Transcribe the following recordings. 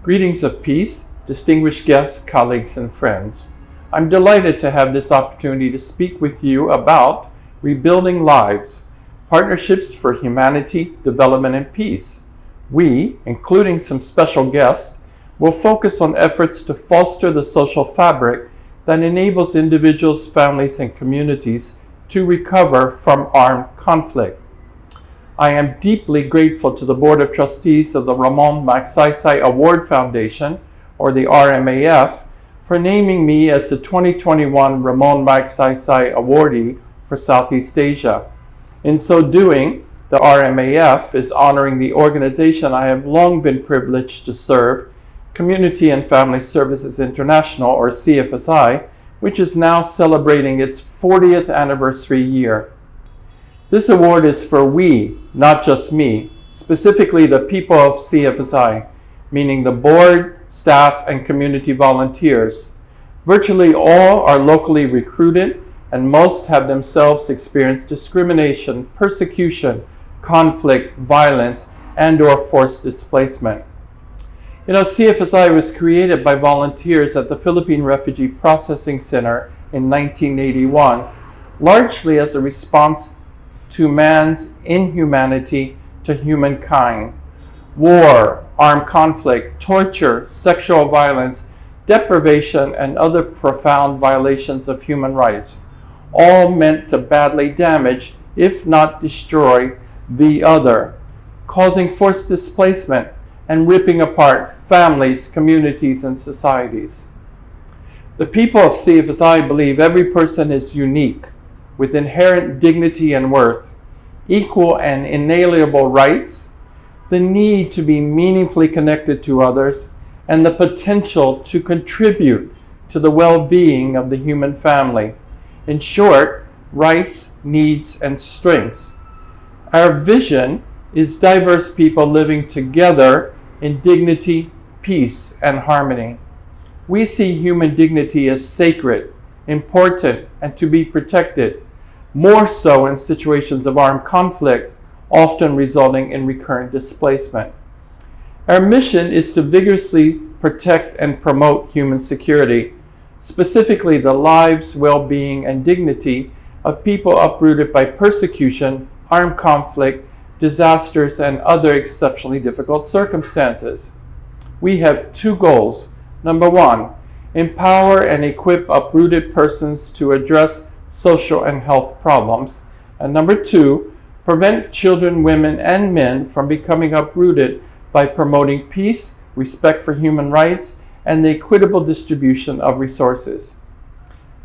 Greetings of peace, distinguished guests, colleagues, and friends. I'm delighted to have this opportunity to speak with you about Rebuilding Lives, Partnerships for Humanity, Development, and Peace. We, including some special guests, will focus on efforts to foster the social fabric that enables individuals, families, and communities to recover from armed conflict. I am deeply grateful to the Board of Trustees of the Ramon Magsaysay Award Foundation, or the RMAF, for naming me as the 2021 Ramon Magsaysay Awardee for Southeast Asia. In so doing, the RMAF is honoring the organization I have long been privileged to serve, Community and Family Services International, or CFSI, which is now celebrating its 40th anniversary year. This award is for we, not just me, specifically the people of CFSI, meaning the board, staff, and community volunteers. Virtually all are locally recruited, and most have themselves experienced discrimination, persecution, conflict, violence, and/or forced displacement. CFSI was created by volunteers at the Philippine Refugee Processing Center in 1981, largely as a response to man's inhumanity to humankind. War, armed conflict, torture, sexual violence, deprivation, and other profound violations of human rights, all meant to badly damage, if not destroy, the other, causing forced displacement and ripping apart families, communities, and societies. The people of CFSI believe every person is unique, with inherent dignity and worth, equal and inalienable rights, the need to be meaningfully connected to others, and the potential to contribute to the well-being of the human family. In short, rights, needs, and strengths. Our vision is diverse people living together in dignity, peace, and harmony. We see human dignity as sacred, important, and to be protected, more so in situations of armed conflict, often resulting in recurrent displacement. Our mission is to vigorously protect and promote human security, specifically the lives, well-being, and dignity of people uprooted by persecution, armed conflict, disasters, and other exceptionally difficult circumstances. We have two goals. Number one, empower and equip uprooted persons to address social and health problems. And number two, prevent children, women, and men from becoming uprooted by promoting peace, respect for human rights, and the equitable distribution of resources.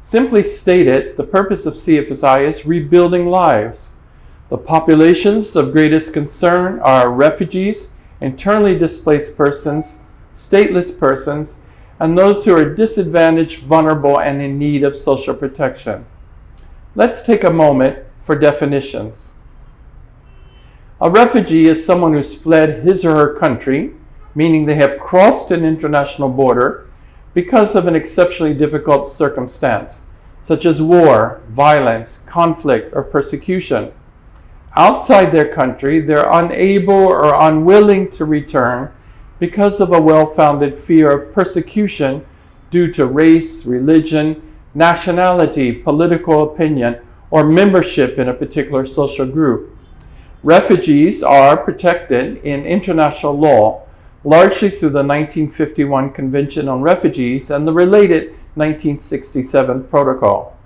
Simply stated, the purpose of CFSI is rebuilding lives. The populations of greatest concern are refugees, internally displaced persons, stateless persons, and those who are disadvantaged, vulnerable, and in need of social protection. Let's take a moment for definitions. A refugee is someone who's fled his or her country, meaning they have crossed an international border because of an exceptionally difficult circumstance, such as war, violence, conflict, or persecution. Outside their country, they're unable or unwilling to return because of a well-founded fear of persecution due to race, religion, nationality, political opinion, or membership in a particular social group. Refugees are protected in international law, largely through the 1951 Convention on Refugees and the related 1967 Protocol.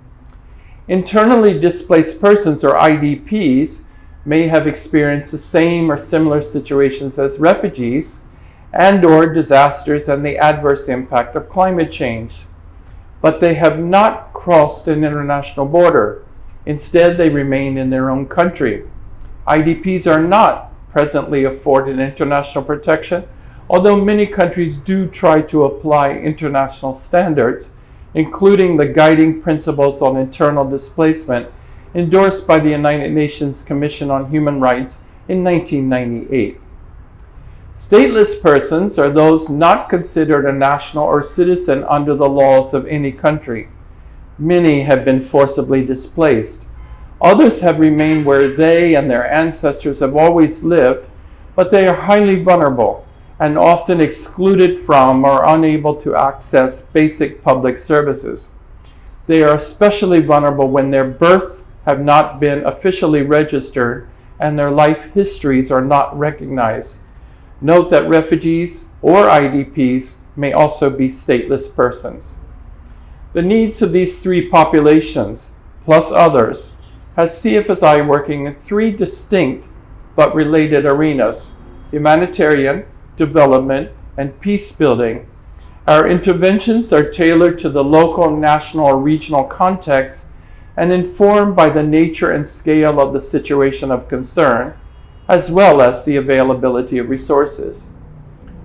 Internally displaced persons, or IDPs, may have experienced the same or similar situations as refugees and/or disasters and the adverse impact of climate change. But they have not crossed an international border. Instead, they remain in their own country. IDPs are not presently afforded international protection, although many countries do try to apply international standards, including the guiding principles on internal displacement endorsed by the United Nations Commission on Human Rights in 1998. Stateless persons are those not considered a national or citizen under the laws of any country. Many have been forcibly displaced. Others have remained where they and their ancestors have always lived, but they are highly vulnerable and often excluded from or unable to access basic public services. They are especially vulnerable when their births have not been officially registered and their life histories are not recognized. Note that refugees or IDPs may also be stateless persons. The needs of these three populations, plus others, has CFSI working in three distinct but related arenas: humanitarian, development, and peace building. Our interventions are tailored to the local, national, or regional context and informed by the nature and scale of the situation of concern, as well as the availability of resources.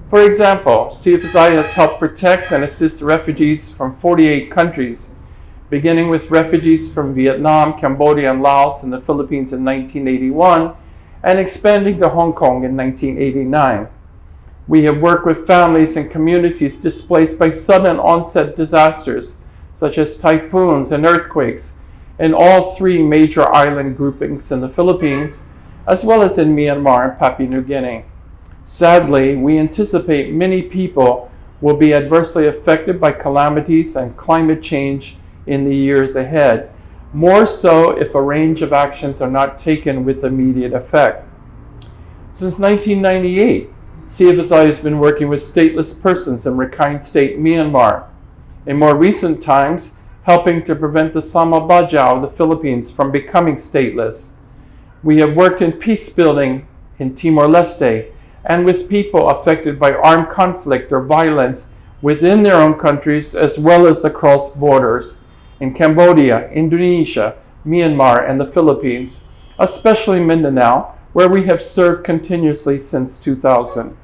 For example, CFSI has helped protect and assist refugees from 48 countries, beginning with refugees from Vietnam, Cambodia, and Laos and the Philippines in 1981, and expanding to Hong Kong in 1989. We have worked with families and communities displaced by sudden onset disasters, such as typhoons and earthquakes, in all three major island groupings in the Philippines, as well as in Myanmar and Papua New Guinea. Sadly, we anticipate many people will be adversely affected by calamities and climate change in the years ahead, more so if a range of actions are not taken with immediate effect. Since 1998, CFSI has been working with stateless persons in Rakhine State, Myanmar. In more recent times, helping to prevent the Sama Bajau of the Philippines from becoming stateless. We have worked in peace building in Timor-Leste and with people affected by armed conflict or violence within their own countries as well as across borders in Cambodia, Indonesia, Myanmar, and the Philippines, especially Mindanao, where we have served continuously since 2000.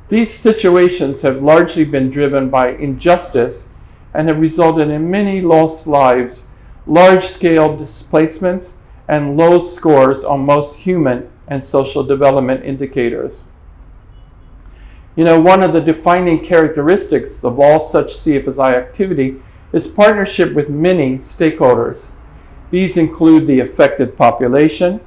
These situations have largely been driven by injustice and have resulted in many lost lives, large-scale displacements, and low scores on most human and social development indicators. One of the defining characteristics of all such CFSI activity is partnership with many stakeholders. These include the affected population,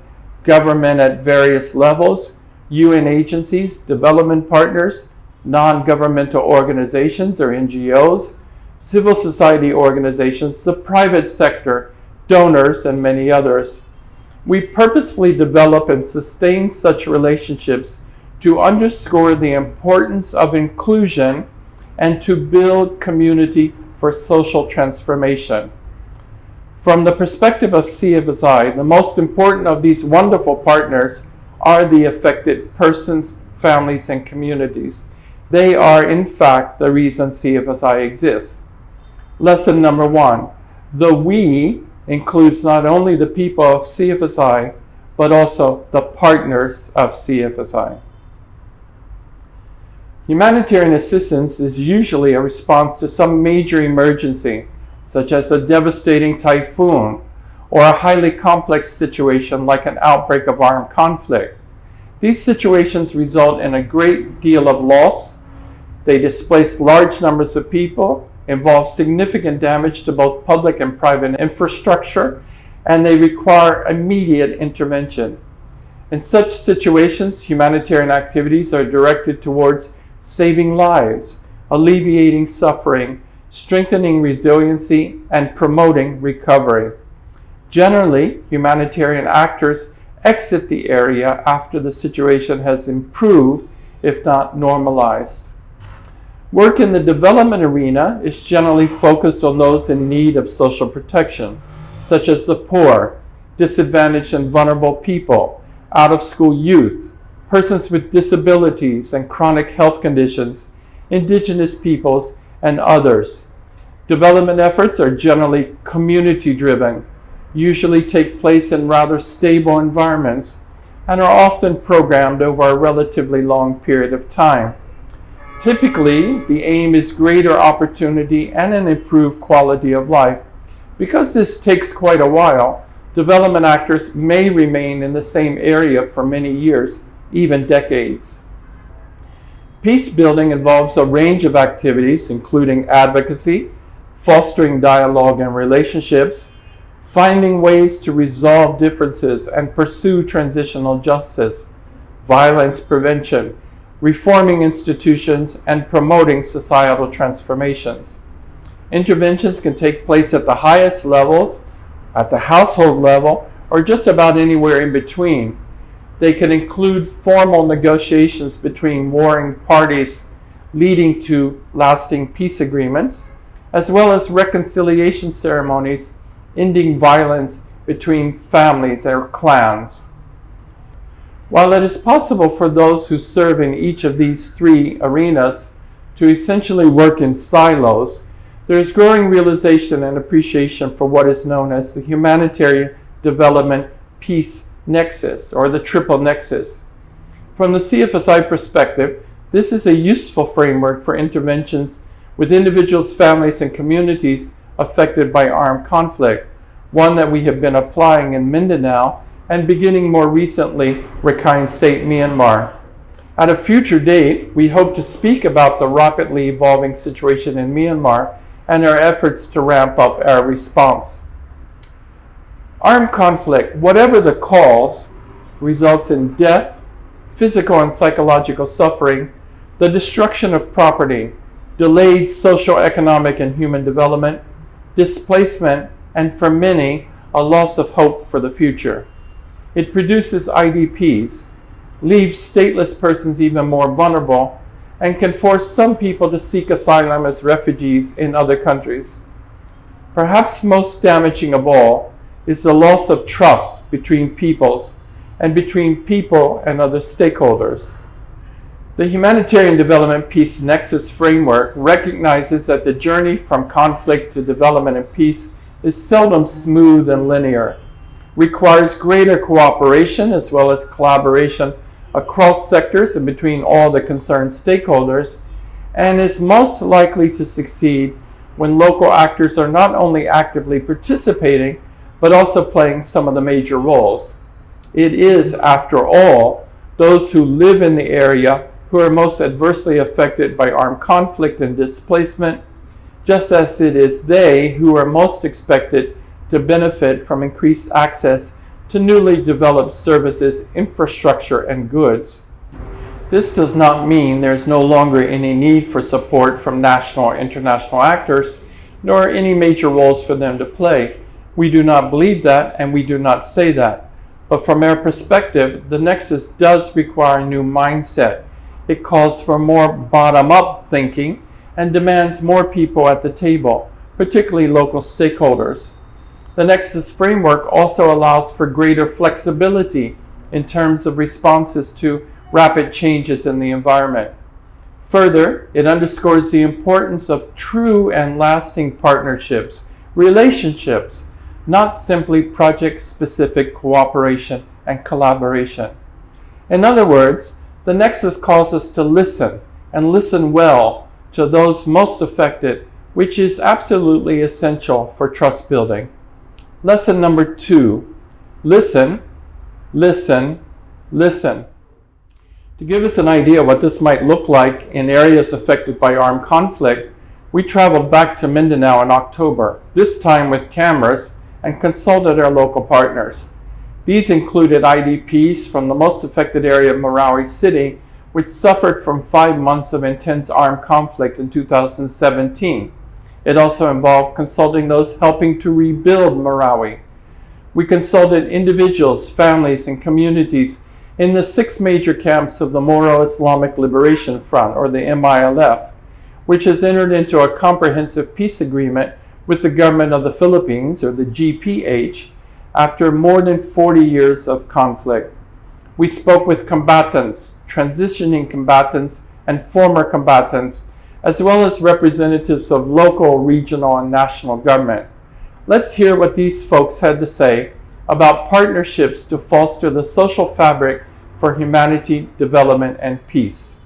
government at various levels, UN agencies, development partners, non-governmental organizations or NGOs, civil society organizations, the private sector, donors, and many others. We purposefully develop and sustain such relationships to underscore the importance of inclusion and to build community for social transformation. From the perspective of CFSI, the most important of these wonderful partners are the affected persons, families, and communities. They are, in fact, the reason CFSI exists. Lesson number 1. The we includes not only the people of CFSI, but also the partners of CFSI. Humanitarian assistance is usually a response to some major emergency, such as a devastating typhoon or a highly complex situation like an outbreak of armed conflict. These situations result in a great deal of loss. They displace large numbers of people, involve significant damage to both public and private infrastructure, and they require immediate intervention. In such situations, humanitarian activities are directed towards saving lives, alleviating suffering, strengthening resiliency, and promoting recovery. Generally, humanitarian actors exit the area after the situation has improved, if not normalized. Work in the development arena is generally focused on those in need of social protection, such as the poor, disadvantaged and vulnerable people, out-of-school youth, persons with disabilities and chronic health conditions, indigenous peoples, and others. Development efforts are generally community-driven, usually take place in rather stable environments, and are often programmed over a relatively long period of time. Typically, the aim is greater opportunity and an improved quality of life. Because this takes quite a while, development actors may remain in the same area for many years, even decades. Peace building involves a range of activities, including advocacy, fostering dialogue and relationships, finding ways to resolve differences and pursue transitional justice, violence prevention, reforming institutions, and promoting societal transformations. Interventions can take place at the highest levels, at the household level, or just about anywhere in between. They can include formal negotiations between warring parties leading to lasting peace agreements, as well as reconciliation ceremonies ending violence between families or clans. While it is possible for those who serve in each of these three arenas to essentially work in silos, there is growing realization and appreciation for what is known as the Humanitarian Development Peace Nexus, or the Triple Nexus. From the CFSI perspective, this is a useful framework for interventions with individuals, families, and communities affected by armed conflict, one that we have been applying in Mindanao and beginning more recently, Rakhine State, Myanmar. At a future date, we hope to speak about the rapidly evolving situation in Myanmar and our efforts to ramp up our response. Armed conflict, whatever the cause, results in death, physical and psychological suffering, the destruction of property, delayed social, economic, and human development, displacement, and for many, a loss of hope for the future. It produces IDPs, leaves stateless persons even more vulnerable, and can force some people to seek asylum as refugees in other countries. Perhaps most damaging of all is the loss of trust between peoples and between people and other stakeholders. The Humanitarian Development Peace Nexus framework recognizes that the journey from conflict to development and peace is seldom smooth and linear, requires greater cooperation as well as collaboration across sectors and between all the concerned stakeholders, and is most likely to succeed when local actors are not only actively participating, but also playing some of the major roles. It is, after all, those who live in the area who are most adversely affected by armed conflict and displacement, just as it is they who are most expected to benefit from increased access to newly developed services, infrastructure, and goods. This does not mean there is no longer any need for support from national or international actors, nor any major roles for them to play. We do not believe that, and we do not say that. But from our perspective, the Nexus does require a new mindset. It calls for more bottom-up thinking and demands more people at the table, particularly local stakeholders. The Nexus framework also allows for greater flexibility in terms of responses to rapid changes in the environment. Further, it underscores the importance of true and lasting partnerships, relationships, not simply project-specific cooperation and collaboration. In other words, the Nexus calls us to listen, and listen well, to those most affected, which is absolutely essential for trust building. Lesson number 2, listen, listen, listen. To give us an idea of what this might look like in areas affected by armed conflict, we traveled back to Mindanao in October, this time with cameras, and consulted our local partners. These included IDPs from the most affected area of Marawi City, which suffered from 5 months of intense armed conflict in 2017. It also involved consulting those helping to rebuild Marawi. We consulted individuals, families, and communities in the 6 major camps of the Moro Islamic Liberation Front, or the MILF, which has entered into a comprehensive peace agreement with the government of the Philippines, or the GPH, after more than 40 years of conflict. We spoke with combatants, transitioning combatants, and former combatants, as well as representatives of local, regional, and national government. Let's hear what these folks had to say about partnerships to foster the social fabric for humanity, development, and peace.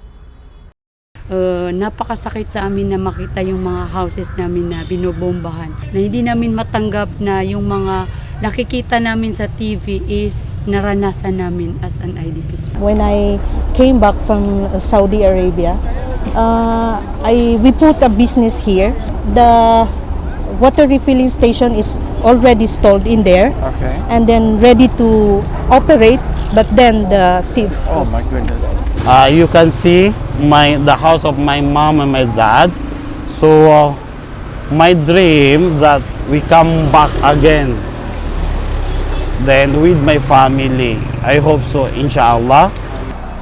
Napakasakit sa amin na makita yung mga houses namin na binobombahan. Na hindi namin matanggap na yung mga nakikita namin sa TV is naranasan namin as an IDP. When I came back from Saudi Arabia, we put a business here. The water refilling station is already stalled in there, Okay. and then ready to operate, but then the seeds Oh my goodness. You can see the house of my mom and my dad. So my dream that we come back again. Then with my family. I hope so, inshallah.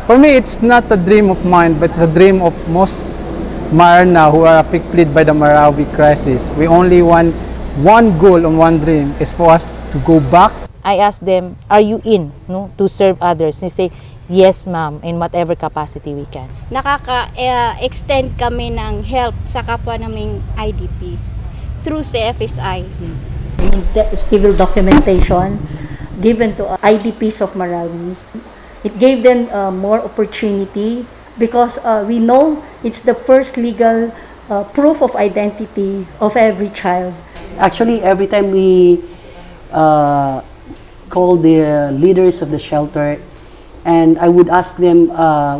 For me, it's not a dream of mine, but it's a dream of most Marna who are affected by the Marawi crisis. We only want one goal and one dream is for us to go back. I asked them, are you in to serve others? They say, yes ma'am, in whatever capacity we can. Nakaka-extend kami ng help sa kapwa naming IDPs through CFSI. Yes. The civil documentation given to IDPs of Marawi. It gave them more opportunity because we know it's the first legal proof of identity of every child. Actually, every time we call the leaders of the shelter, and I would ask them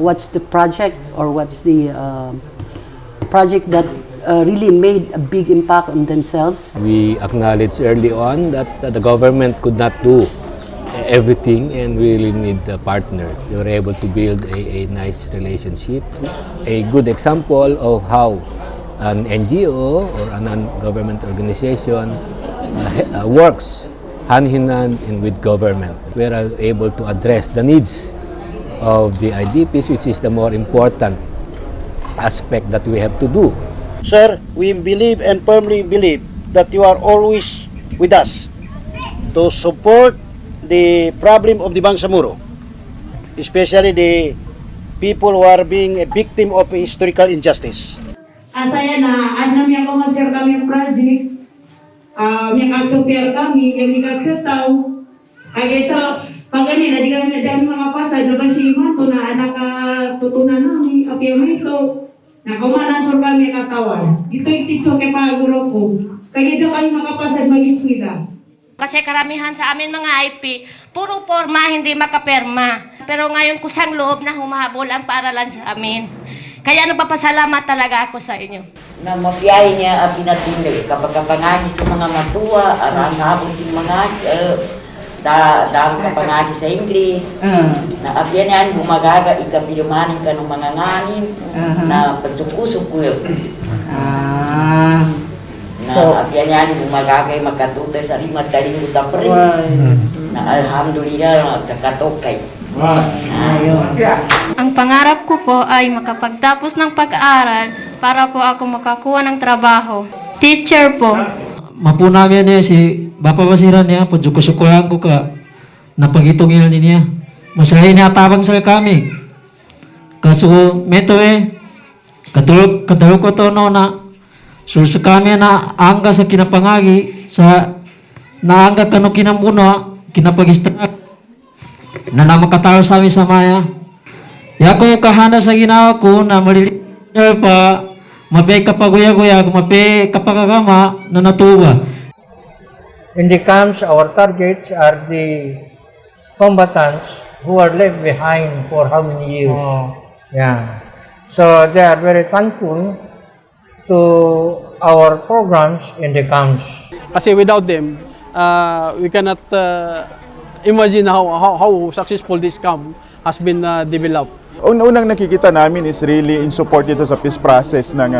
what's the project or what's the project that really made a big impact on themselves. We acknowledged early on that the government could not do everything and we really need a partner. They were able to build a nice relationship. A good example of how an NGO or a non-government organization works hand in hand and with government. We are able to address the needs of the IDPs, which is the more important aspect that we have to do. Sir, we believe and firmly believe that you are always with us to support the problem of the Bangsamoro, especially the people who are being a victim of a historical injustice. Asaya na ano niya ko ma-share kami project, may kag-prepare kami kagkataw, kaya sa pagani na di kami dami mga pasay na basima to na nakatutunan namin apiyang ito. Nakumanan sa kami katawan. Ito itito kay paguro ko. Kaya dito kayo makapasay mag-iskwida. Kasi karamihan sa amin mga IP, puro forma, hindi makaperma. Pero ngayon kusang loob na humahabol ang paaralan sa amin. Kaya nagpapasalamat talaga ako sa inyo. Na mabiyahe niya ang pinatindig kapag kapangagi sa mga matuwa, arasabot yung mga dami kapangagi sa Ingles, na abyan yan, gumagaga, ikapilumanin ka ng mga nganin, na pagsukusok ko yun. Na abyan yan, gumagagay, magkatutay sa rimad, kalimutan pa rin. Na alhamdulillah, sa katokay. Ang pangarap ko po ay makapagtapos ng pag-aaral para po ako makakuha ng trabaho. Teacher po. Mapunamya niya si Bapa Basiran niya, pagsukusukuhan ko ka, napagitungil niya. Masahin niya tabang sa kami. Kaso, meto kadulog ko to no na, so kami na angga sa kinapangagi, sa naangga kano kinamuna, kinapag-istrak, na namakatalo sa amin sa maya. Yako kahana sa ginawa ko na malilitar pa, mape kapaguya-guya, mape kapagagama na natuba. In the camps, our targets are the combatants who are left behind for how many years. Yeah. So they are very thankful to our programs in the camps. Kasi without them, we cannot imagine how successful this camp has been developed. Unang nakikita namin is really in support dito sa peace process ng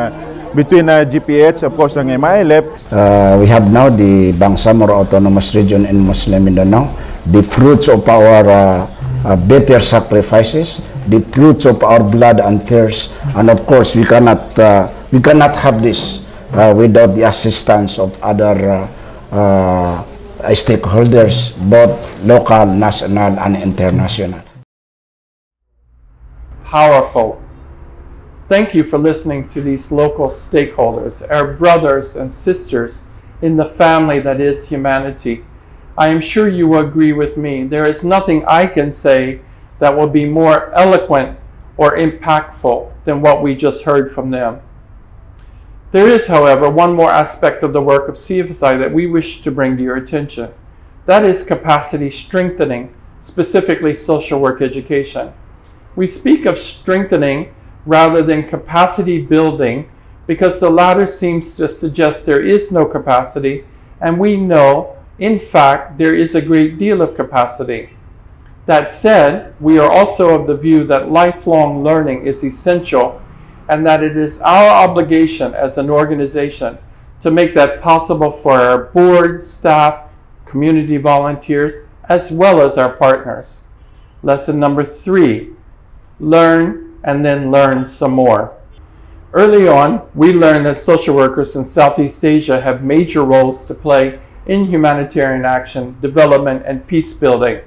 between GPH, of course, ng MILF. We have now the Bangsamoro Autonomous Region in Muslim Mindanao, the fruits of our better sacrifices, the fruits of our blood and tears, and of course we cannot have this without the assistance of other stakeholders, both local, national, and international. Powerful. Thank you for listening to these local stakeholders, our brothers and sisters in the family that is humanity. I am sure you will agree with me. There is nothing I can say that will be more eloquent or impactful than what we just heard from them. There is, however, one more aspect of the work of CFSI that we wish to bring to your attention. That is capacity strengthening, specifically social work education. We speak of strengthening rather than capacity building because the latter seems to suggest there is no capacity, and we know, in fact, there is a great deal of capacity. That said, we are also of the view that lifelong learning is essential and that it is our obligation as an organization to make that possible for our board, staff, community volunteers, as well as our partners. Lesson number 3, learn and then learn some more. Early on, we learned that social workers in Southeast Asia have major roles to play in humanitarian action, development, and peace building.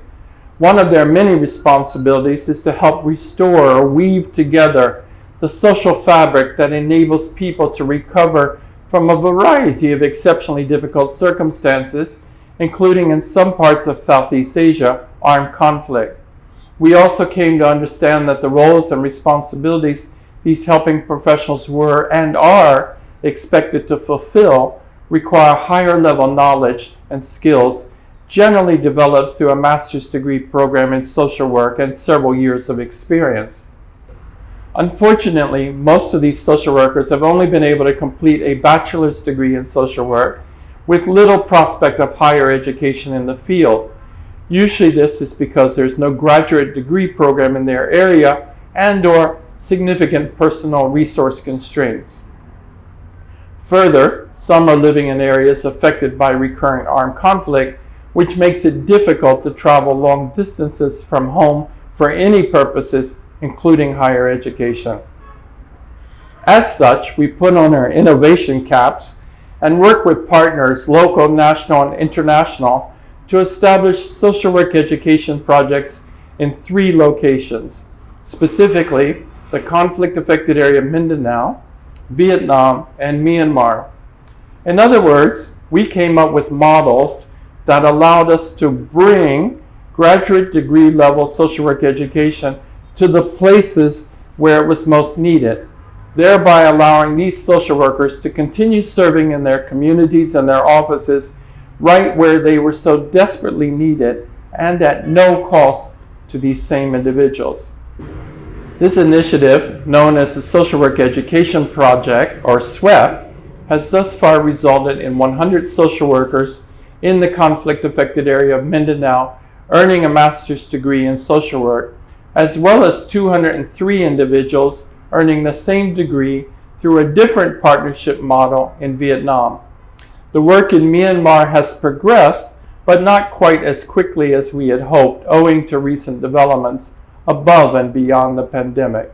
One of their many responsibilities is to help restore or weave together the social fabric that enables people to recover from a variety of exceptionally difficult circumstances, including in some parts of Southeast Asia, armed conflict. We also came to understand that the roles and responsibilities these helping professionals were and are expected to fulfill require higher level knowledge and skills, generally developed through a master's degree program in social work and several years of experience. Unfortunately, most of these social workers have only been able to complete a bachelor's degree in social work with little prospect of higher education in the field. Usually this is because there's no graduate degree program in their area and/or significant personal resource constraints. Further, some are living in areas affected by recurrent armed conflict, which makes it difficult to travel long distances from home for any purposes, including higher education. As such, we put on our innovation caps and work with partners, local, national, and international, to establish social work education projects in 3 locations, specifically the conflict-affected area of Mindanao, Vietnam, and Myanmar. In other words, we came up with models that allowed us to bring graduate degree level social work education to the places where it was most needed, thereby allowing these social workers to continue serving in their communities and their offices right where they were so desperately needed and at no cost to these same individuals. This initiative, known as the Social Work Education Project, or SWEP, has thus far resulted in 100 social workers in the conflict-affected area of Mindanao earning a master's degree in social work, as well as 203 individuals earning the same degree through a different partnership model in Vietnam. The work in Myanmar has progressed, but not quite as quickly as we had hoped, owing to recent developments above and beyond the pandemic.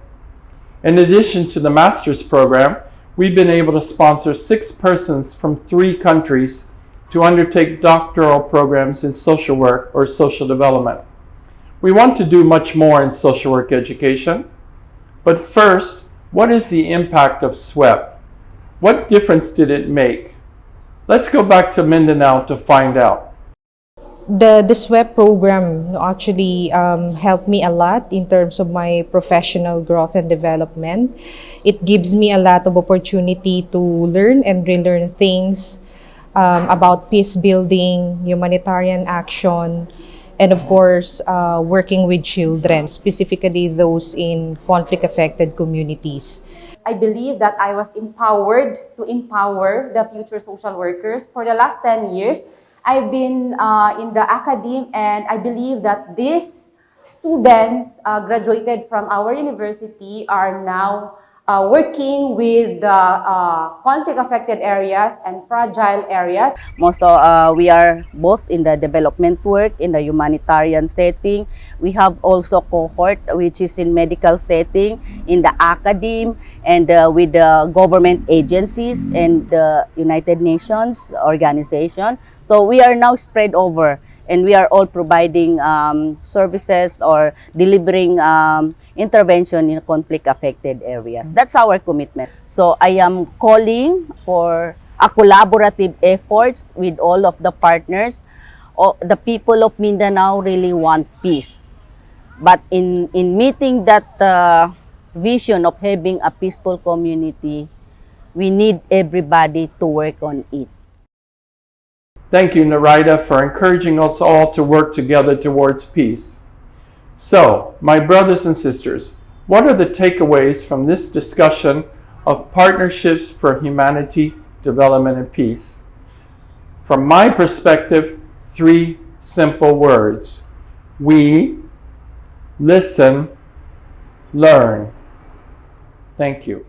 In addition to the master's program, we've been able to sponsor 6 persons from 3 countries to undertake doctoral programs in social work or social development. We want to do much more in social work education, but first, what is the impact of SWEP? What difference did it make? Let's go back to Mindanao to find out. The SWEP program actually helped me a lot in terms of my professional growth and development. It gives me a lot of opportunity to learn and relearn things about peace building, humanitarian action, and of course, working with children, specifically those in conflict-affected communities. I believe that I was empowered to empower the future social workers. For the last 10 years, I've been in the academe, and I believe that these students graduated from our university are now working with the conflict-affected areas and fragile areas. We are both in the development work, in the humanitarian setting. We have also cohort which is in medical setting, in the academe, and with the government agencies and the United Nations organization. So we are now spread over, and we are all providing services or delivering intervention in conflict-affected areas. That's our commitment. So I am calling for a collaborative efforts with all of the partners. The people of Mindanao really want peace. But in meeting that vision of having a peaceful community, we need everybody to work on it. Thank you, Narida, for encouraging us all to work together towards peace. So, my brothers and sisters, what are the takeaways from this discussion of partnerships for humanity, development, and peace? From my perspective, 3 simple words. We listen, learn. Thank you.